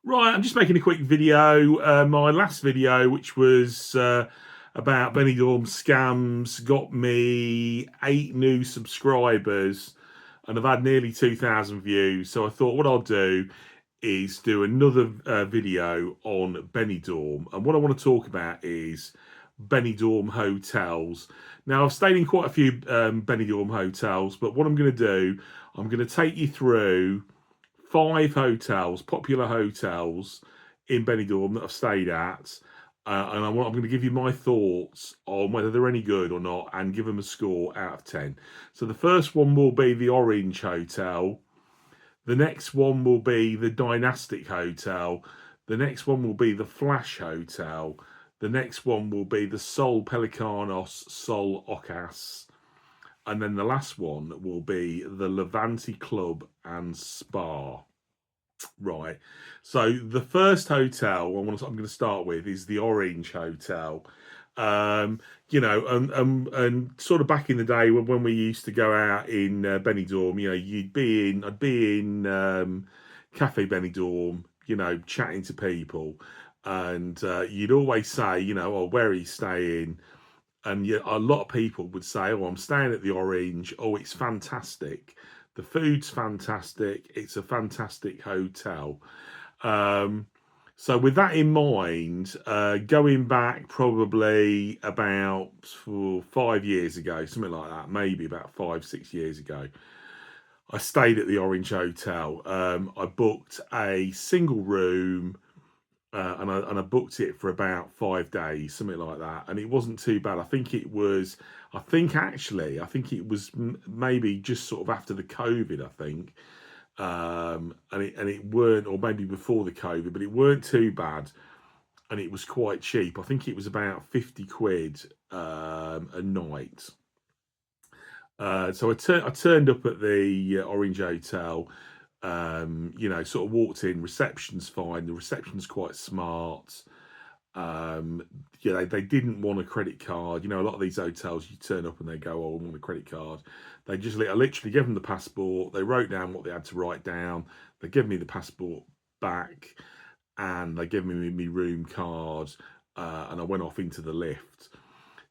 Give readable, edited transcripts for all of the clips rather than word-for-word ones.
Right, I'm just making a quick video. My last video, which was about benidorm scams, got me 8 new subscribers, and I've had nearly 2,000 views. So I thought what I'll do is do another video on benidorm, and what I want to talk about is benidorm hotels. Now, I've stayed in quite a few benidorm hotels, but what I'm going to do, I'm going to take you through 5 hotels, popular hotels in Benidorm that I've stayed at, and I'm going to give you my thoughts on whether they're any good or not, and give them a score out of 10. So the first one will be the Orange Hotel. The next one will be the Dynastic Hotel. The next one will be the Flash Hotel. The next one will be the Sol Pelicanos Sol Ocas. And then the last one will be the Levante Club and Spa. Right. So the first hotel I'm going to start with is the Orange Hotel. And sort of back in the day when we used to go out in Benidorm, I'd be in Cafe Benidorm, chatting to people, and you'd always say, oh, where are you staying? And yeah, a lot of people would say, "Oh, I'm staying at the Orange. Oh, it's fantastic. The food's fantastic. It's a fantastic hotel." Um, so, with that in mind, going back probably about 5 years ago, something like that, maybe about 5, 6 years ago, I stayed at the Orange Hotel. I booked a single room, and I booked it for about 5 days, something like that, and it wasn't too bad. I think it was maybe just sort of after the COVID, I think, and it weren't, or maybe before the COVID, but it weren't too bad, and it was quite cheap. I think it was about 50 quid a night. So I turned up at the Orange Hotel. Sort of walked in. Reception's fine. The reception's quite smart. They didn't want a credit card. A lot of these hotels, you turn up and they go, "Oh, I want a credit card." I literally gave them the passport. They wrote down what they had to write down. They gave me the passport back, and they gave me my room card, and I went off into the lift.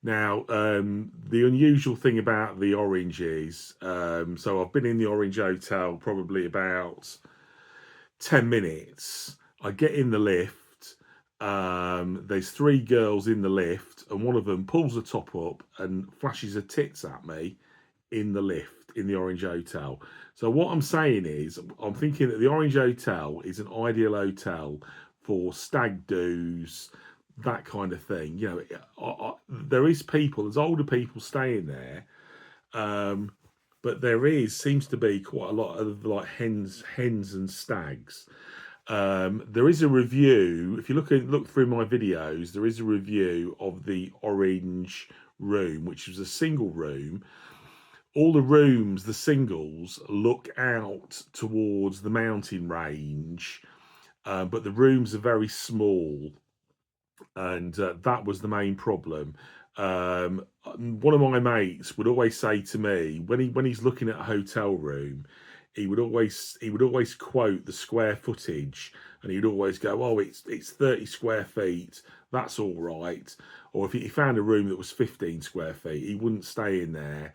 Now, the unusual thing about the Orange is, so I've been in the Orange Hotel probably about 10 minutes. I get in the lift. There's 3 girls in the lift, and one of them pulls the top up and flashes her tits at me in the lift in the Orange Hotel. So, what I'm saying is, I'm thinking that the Orange Hotel is an ideal hotel for stag do's, that kind of thing. There's older people staying there, but seems to be quite a lot of like hens and stags. There is a review. If you look through my videos, there is a review of the Orange room, which was a single room. All the rooms, the singles, look out towards the mountain range, but the rooms are very small, and that was the main problem. One of my mates would always say to me when he's looking at a hotel room, he would always quote the square footage, and he'd always go, "Oh, it's 30 square feet. That's all right." Or if he found a room that was 15 square feet, he wouldn't stay in there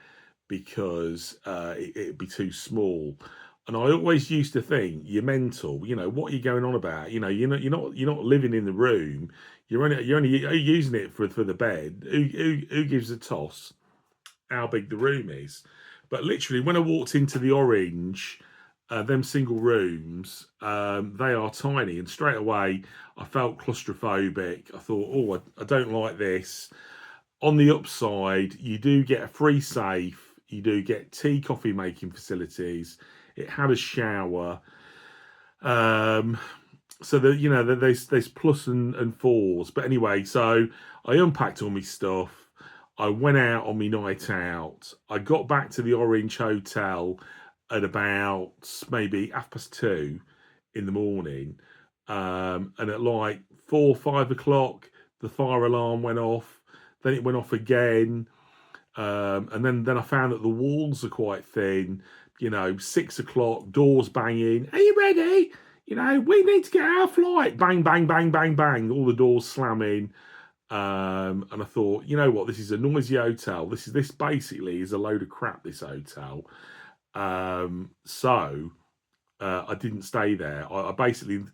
because it'd be too small. And I always used to think, "You're mental. What are you going on about? You're not living in the room. You're only using it for the bed. Who gives a toss how big the room is?" But literally, when I walked into the Orange, them single rooms, they are tiny, and straight away I felt claustrophobic. I thought, "Oh, I don't like this." On the upside, you do get a free safe. You do get tea, coffee making facilities. It had a shower. Um, so there's plus and fours. But anyway, so I unpacked all my stuff. I went out on my night out. I got back to the Orange Hotel at about maybe 2:30 in the morning. And at like 4, 5 o'clock, the fire alarm went off. Then it went off again. And then I found that the walls are quite thin. 6 o'clock, doors banging. Are you ready? we need to get our flight. Bang, bang, bang, bang, bang. All the doors slamming. And I thought, you know what, this is a noisy hotel. This basically is a load of crap, this hotel. So I didn't stay there. I basically,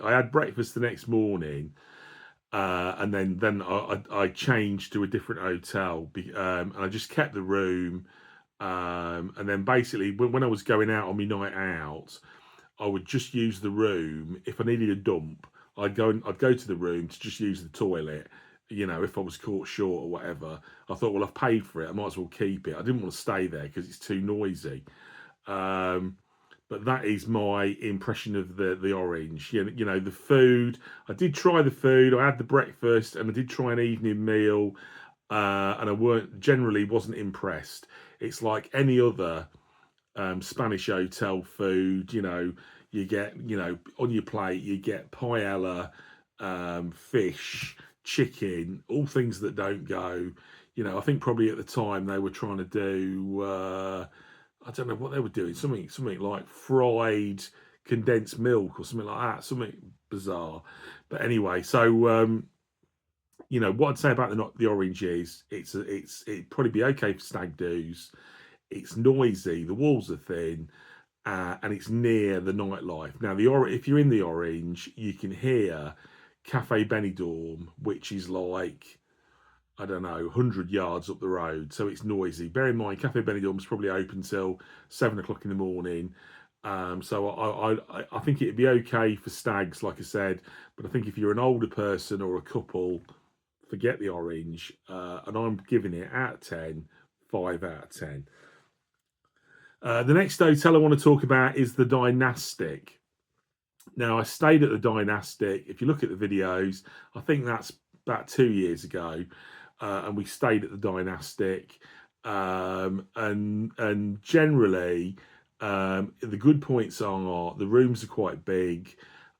I had breakfast the next morning, and then I changed to a different hotel, and I just kept the room. And then basically, when I was going out on my night out, I would just use the room if I needed a dump. I'd go to the room to just use the toilet. If I was caught short or whatever, I thought, well, I've paid for it. I might as well keep it. I didn't want to stay there because it's too noisy. Um, but that is my impression of the Orange. The food. I did try the food. I had the breakfast and I did try an evening meal, and I wasn't impressed. It's like any other Spanish hotel food. You get on your plate you get paella, fish, chicken, all things that don't go. I think probably at the time they were trying to do. I don't know what they were doing. Something like fried condensed milk or something like that. Something bizarre. But anyway, so what I'd say about the Orange is it'd probably be okay for stag do's. It's noisy. The walls are thin. And it's near the nightlife. Now, if you're in the Orange, you can hear Cafe Benidorm, which is like, I don't know, 100 yards up the road. So it's noisy. Bear in mind, Cafe Benidorm is probably open till 7 o'clock in the morning. So I think it'd be okay for stags, like I said. But I think if you're an older person or a couple, forget the Orange. And I'm giving it out of 10, 5 out of 10. The next hotel I want to talk about is the Dynastic. Now, I stayed at the Dynastic. If you look at the videos, I think that's about 2 years ago, and we stayed at the Dynastic. And generally, the good points are the rooms are quite big.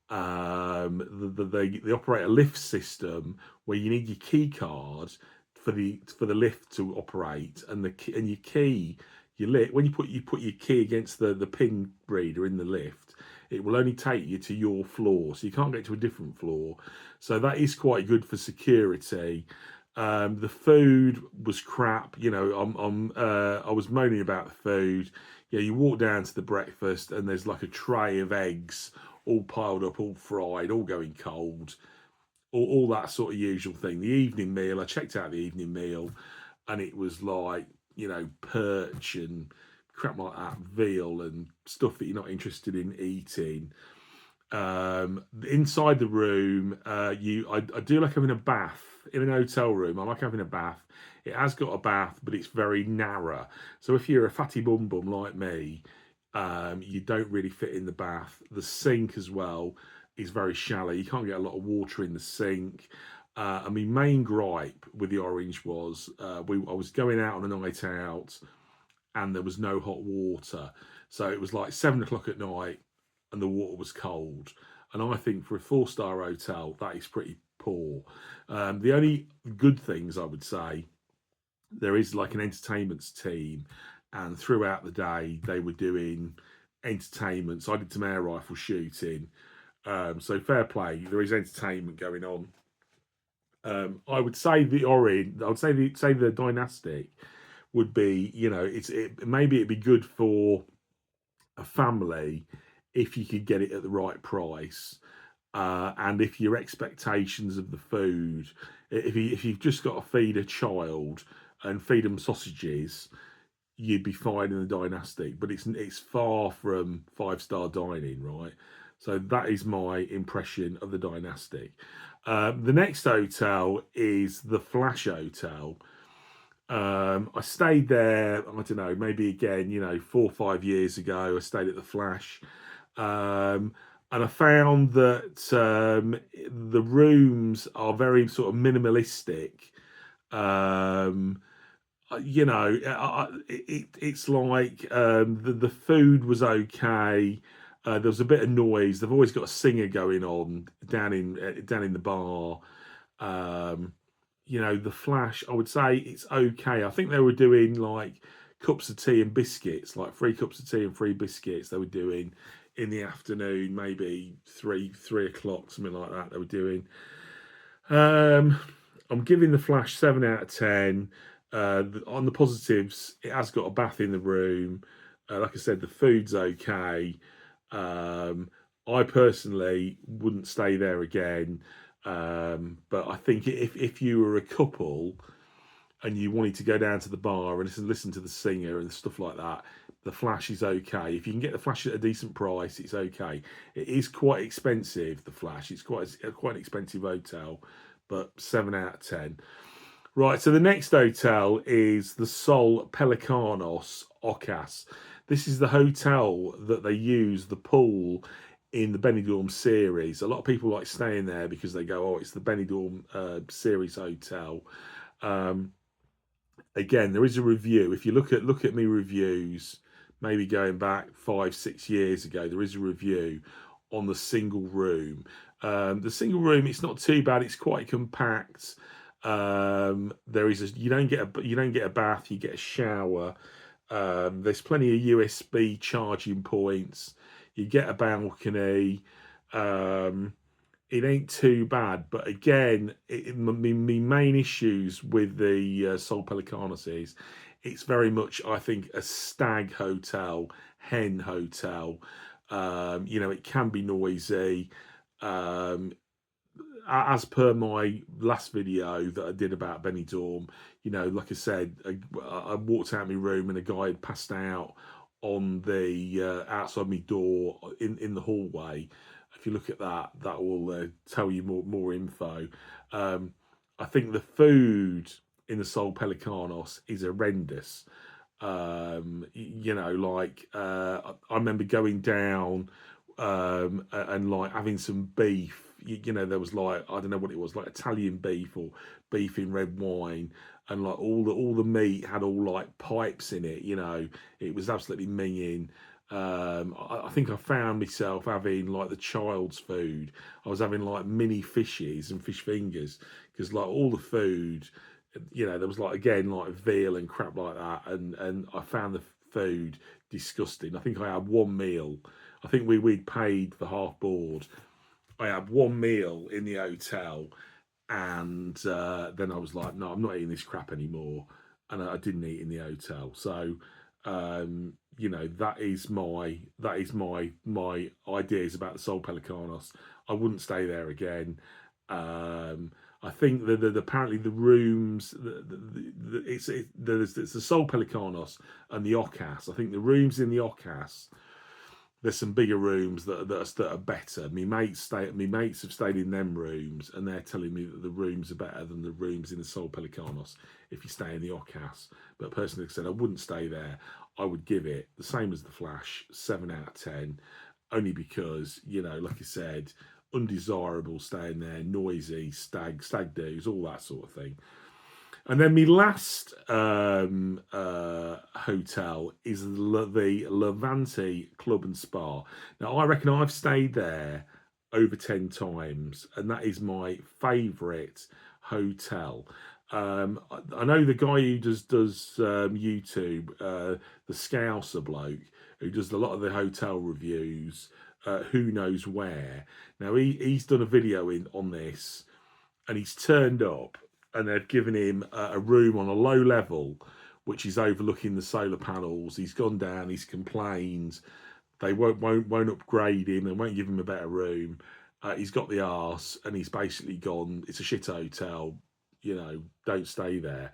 They operate a lift system where you need your key card for the lift to operate, and your key. When you put your key against the pin reader in the lift, it will only take you to your floor, so you can't get to a different floor. So that is quite good for security. The food was crap. I was moaning about the food. You walk down to the breakfast and there's like a tray of eggs all piled up, all fried, all going cold, all that sort of usual thing. The evening meal, I checked out the evening meal, and it was like, perch and crap like that, veal and stuff that you're not interested in eating. Inside the room, I do like having a bath in an hotel room. I like having a bath. It has got a bath, but it's very narrow. So if you're a fatty bum like me, you don't really fit in the bath. The sink as well is very shallow. You can't get a lot of water in the sink. And my main gripe with the Orange was I was going out on a night out and there was no hot water. So it was like 7 o'clock at night and the water was cold. And I think for a 4-star hotel, that is pretty poor. The only good things I would say, there is like an entertainments team, and throughout the day they were doing entertainment. So I did some air rifle shooting. So fair play, there is entertainment going on. I would say the Orange. I would say the Dynastic would be. Maybe it'd be good for a family if you could get it at the right price, and if your expectations of the food, if you've just got to feed a child and feed them sausages, you'd be fine in the Dynastic. But it's far from 5-star dining, right? So that is my impression of the Dynastic. The next hotel is the Flash Hotel. I stayed there, I don't know, maybe again, 4 or 5 years ago. I stayed at the Flash. And I found that the rooms are very sort of minimalistic. Um, it's like the food was okay. There was a bit of noise. They've always got a singer going on down in the bar. Um, the Flash, I would say it's okay. I think they were doing like cups of tea and biscuits, like 3 cups of tea and 3 biscuits. They were doing in the afternoon, maybe three o'clock, something like that. They were doing. Um, I'm giving the Flash 7 out of 10. On the positives, it has got a bath in the room. Like I said, the food's okay. Um, I personally wouldn't stay there again. But I think if you were a couple and you wanted to go down to the bar and listen to the singer and stuff like that, the Flash is okay. If you can get the Flash at a decent price, it's okay. It is quite expensive, the Flash. It's quite an expensive hotel, but 7 out of 10. Right, so the next hotel is the Sol Pelicanos Ocas. This is the hotel that they use the pool in the Benidorm series. A lot of people like staying there because they go, "Oh, it's the Benidorm series hotel." Um, Again, there is a review. If you look at me reviews, maybe going back 5-6 years ago, there is a review on the single room. The single room, it's not too bad. It's quite compact. There is you don't get a bath. You get a shower. There's plenty of USB charging points. You get a balcony. Um, it ain't too bad. But again, my main issues with the Sol Pelicanos is it's very much, I think, a stag hotel, hen hotel. It can be noisy. Um, as per my last video that I did about Benidorm, like I said, I walked out of my room and a guy had passed out on the outside my door in the hallway. If you look at that, that will tell you more info. I think the food in the Sol Pelicanos is horrendous. I remember going down and like having some beef. There was like, I don't know what it was, like Italian beef or beef in red wine, and like all the meat had all like pipes in it. It was absolutely minging. I think I found myself having like the child's food. I was having like mini fishes and fish fingers because like all the food, there was like again like veal and crap like that, and I found the food disgusting. I think I had one meal. I think we'd paid for half board. I had one meal in the hotel, and then I was like, no, I'm not eating this crap anymore, and I didn't eat in the hotel. So, that is my ideas about the Sol Pelicanos. I wouldn't stay there again. I think that apparently the rooms, it's the Sol Pelicanos and the Ocas. I think the rooms in the Ocas, there's some bigger rooms that are better. Me mates have stayed in them rooms, and they're telling me that the rooms are better than the rooms in the Sol Pelicanos if you stay in the Ocas. But personally, like I said, I wouldn't stay there. I would give it the same as the Flash, 7 out of 10, only because like I said, undesirable staying there, noisy, stag do's, all that sort of thing. And then my last hotel is the Levante Club and Spa. Now, I reckon I've stayed there over 10 times, and that is my favourite hotel. I know the guy who does YouTube, the Scouser bloke, who does a lot of the hotel reviews, who knows where. Now, he's done a video on this, and he's turned up, and they've given him a room on a low level, which is overlooking the solar panels. He's gone down. He's complained. They won't upgrade him. They won't give him a better room. He's got the arse, and he's basically gone. It's a shit hotel. Don't stay there.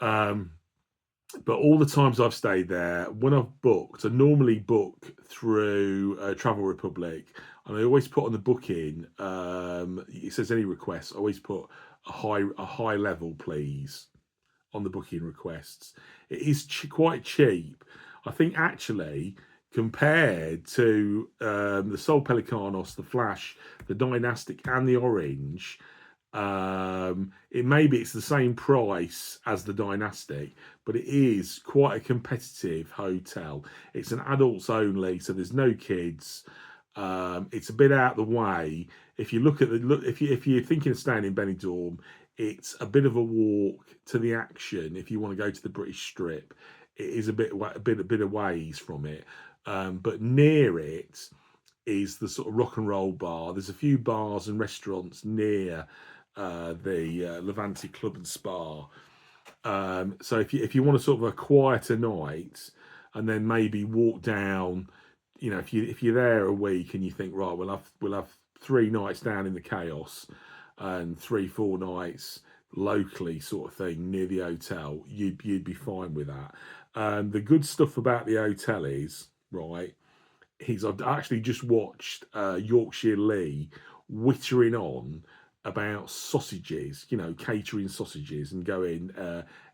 But all the times I've stayed there, when I've booked, I normally book through Travel Republic, and I always put on the booking. It says any requests. I always put a high level, please, on the booking requests. It is quite cheap. I think actually compared to the Sol Pelicanos, the Flash, the Dynastic, and the Orange. It's the same price as the Dynastic, but it is quite a competitive hotel. It's an adults only, so there's no kids. It's a bit out of the way. If you look at if you're thinking of staying in Benidorm, it's a bit of a walk to the action. If you want to go to the British Strip, it is a bit of ways from it. but near it is the sort of rock and roll bar. There's a few bars and restaurants near the Levante Club and Spa. So if you want a sort of a quieter night, and then maybe walk down, if you're there a week and you think, right, we'll have 3 nights down in the chaos, and 3-4 nights locally, sort of thing, near the hotel, you'd be fine with that. The good stuff about the hotel is, right, I've actually just watched Yorkshire Lee wittering on about sausages, catering sausages, and going,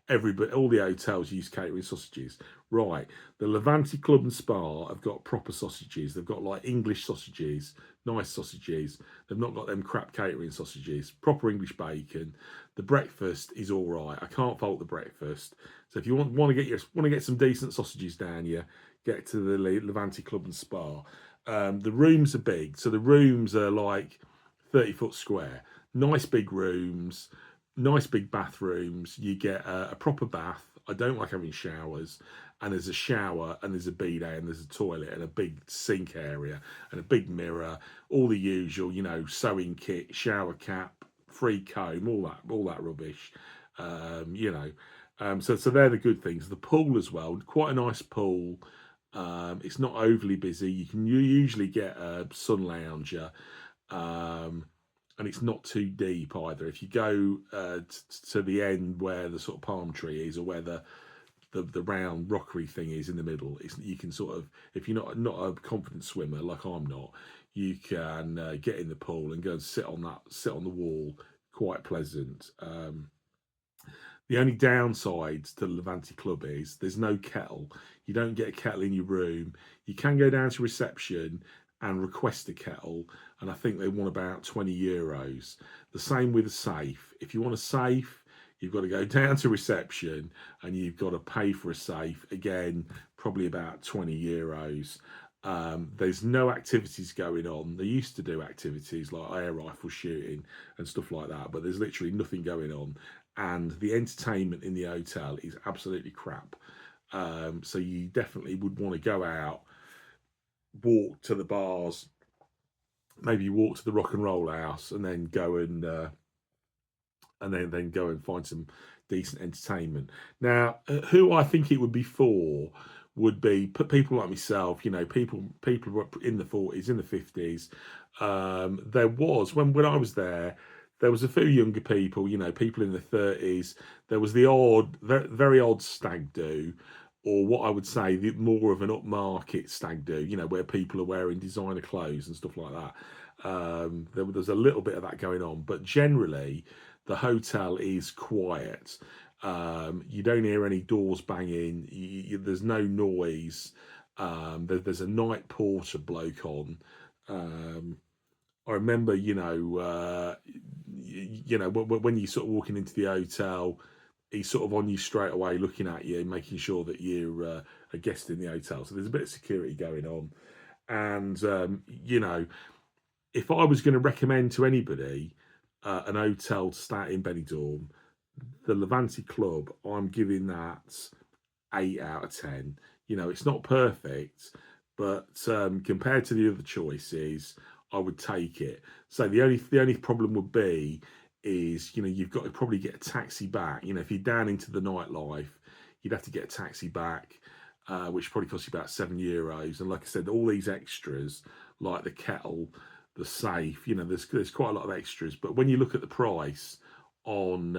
everybody, all the hotels use catering sausages. Right, the Levante Club and Spa have got proper sausages. They've got like English sausages, nice sausages. They've not got them crap catering sausages. Proper English bacon. The breakfast is all right. I can't fault the breakfast. So if you want to get some decent sausages down here, get to the Levante Club and Spa. The rooms are big, so the rooms are like 30-foot square. Nice big rooms, nice big bathrooms. You get a proper bath. I don't like having showers. And there's a shower, and there's a bidet, and there's a toilet, and a big sink area, and a big mirror. All the usual, sewing kit, shower cap, free comb, all that rubbish. So they're the good things. The pool as well, quite a nice pool. It's not overly busy. You usually get a sun lounger, and it's not too deep either. If you go to the end where the sort of palm tree is, or where the round rockery thing is in the middle, you can sort of, if you're not a confident swimmer like I'm not, you can get in the pool and go and sit on the wall. Quite pleasant. The only downsides to the Levante Club is there's no kettle. You don't get a kettle in your room. You can go down to reception and request a kettle, and I think they want about €20. The same with a safe. If you want a safe, you've got to go down to reception and you've got to pay for a safe. Again, probably about €20. There's no activities going on. They used to do activities like air rifle shooting and stuff like that, but there's literally nothing going on. And the entertainment in the hotel is absolutely crap. So you definitely would want to go out, walk to the bars, maybe walk to the rock and roll house, and then go and go and find some decent entertainment. Now, who I think it would be for would be people like myself. People in the 40s, in the 50s. There was when I was there. There was a few younger people, people in the 30s. There was the very odd stag do, or what I would say, more of an upmarket stag do, where people are wearing designer clothes and stuff like that. There's a little bit of that going on, but generally, the hotel is quiet. You don't hear any doors banging. There's no noise. There's a night porter bloke on. I remember, when you're sort of walking into the hotel, he's sort of on you straight away, looking at you, making sure that you're a guest in the hotel. So there's a bit of security going on. And, if I was going to recommend to anybody an hotel to start in Benidorm, the Levante Club, I'm giving that 8 out of 10. It's not perfect, but compared to the other choices, I would take it. So the only problem would be is you've got to probably get a taxi back. If you're down into the nightlife, you'd have to get a taxi back, which probably costs you about €7. And like I said, all these extras like the kettle, the safe, there's quite a lot of extras. But when you look at the price on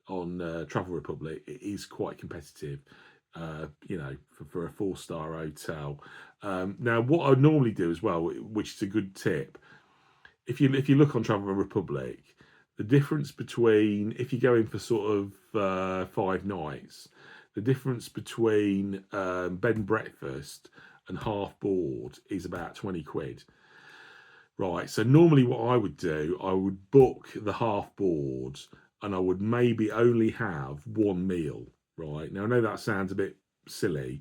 Travel Republic, it is quite competitive. For a 4-star hotel. Now, what I normally do as well, which is a good tip, if you look on Travel Republic, the difference between, if you go in for sort of 5 nights, the difference between bed and breakfast and half board is about 20 quid. Right, so normally what I would do, I would book the half board, and I would maybe only have one meal. Right, now I know that sounds a bit silly,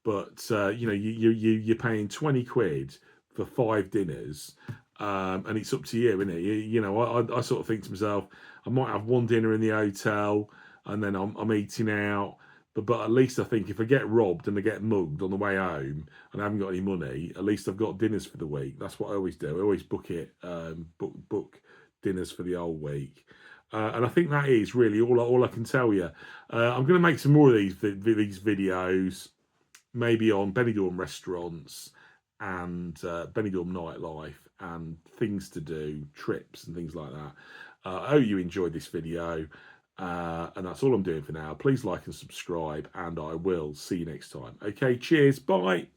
but you're paying 20 quid for 5 dinners, and it's up to you, isn't it? I sort of think to myself, I might have one dinner in the hotel, and then I'm eating out. but at least I think if I get robbed and I get mugged on the way home and I haven't got any money, at least I've got dinners for the week. That's what I always do. I always book it, book dinners for the whole week. And I think that is really all I can tell you. I'm going to make some more of these videos, maybe on Benidorm restaurants and Benidorm nightlife and things to do, trips and things like that. I hope you enjoyed this video. And that's all I'm doing for now. Please like and subscribe, and I will see you next time. Okay, cheers. Bye.